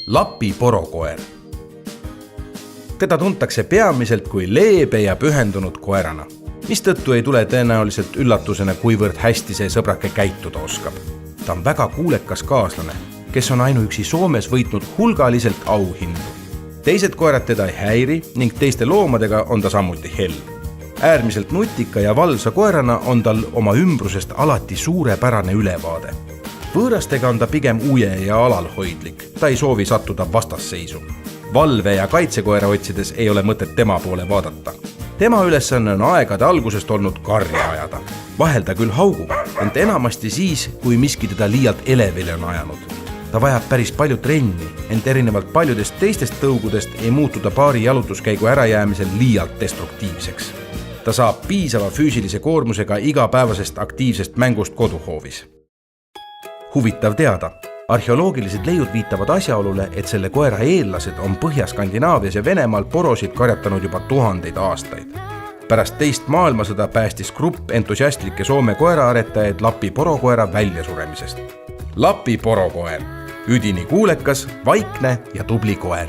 Lapi porokoer. Teda tuntakse peamiselt kui leebe ja pühendunud koerana, mistõttu ei tule tõenäoliselt üllatusena, kuivõrd hästi see sõbrake käituda oskab. Ta on väga kuulekas kaaslane, kes on ainuüksi Soomes võitnud hulgaliselt auhindu. Teised koerad teda ei häiri ning teiste loomadega on ta samuti hell. Äärmiselt nutika ja valvsa koerana on tal oma ümbrusest alati suurepärane ülevaade. Võõrastega on ta pigem uje ja alalhoidlik, ta ei soovi sattuda vastasseisu. Valve- ja kaitsekoera otsides ei ole mõtet tema poole vaadata. Tema ülesanne on aegade algusest olnud karja ajada. Vahel ta küll haugub, ent enamasti siis, kui miski teda liialt elevile on ajanud. Ta vajab päris palju trenni, ent erinevalt paljudest teistest tõugudest ei muutu ta paari jalutuskäigu ärajäämisel liialt destruktiivseks. Ta saab piisava füüsilise koormusega igapäevasest aktiivsest mängust koduhoovis. Huvitav teada, arheoloogilised leiud viitavad asjaolule, et selle koera eellased on Põhja-Skandinaavias ja Venemaal porosid karjatanud juba tuhandeid aastaid. Pärast teist maailmasõda päästis grupp entusiastlikke Soome koeraaretajaid Lapi porokoera väljasuremisest. Lapi porokoer, üdini kuulekas, vaikne ja tubli koer.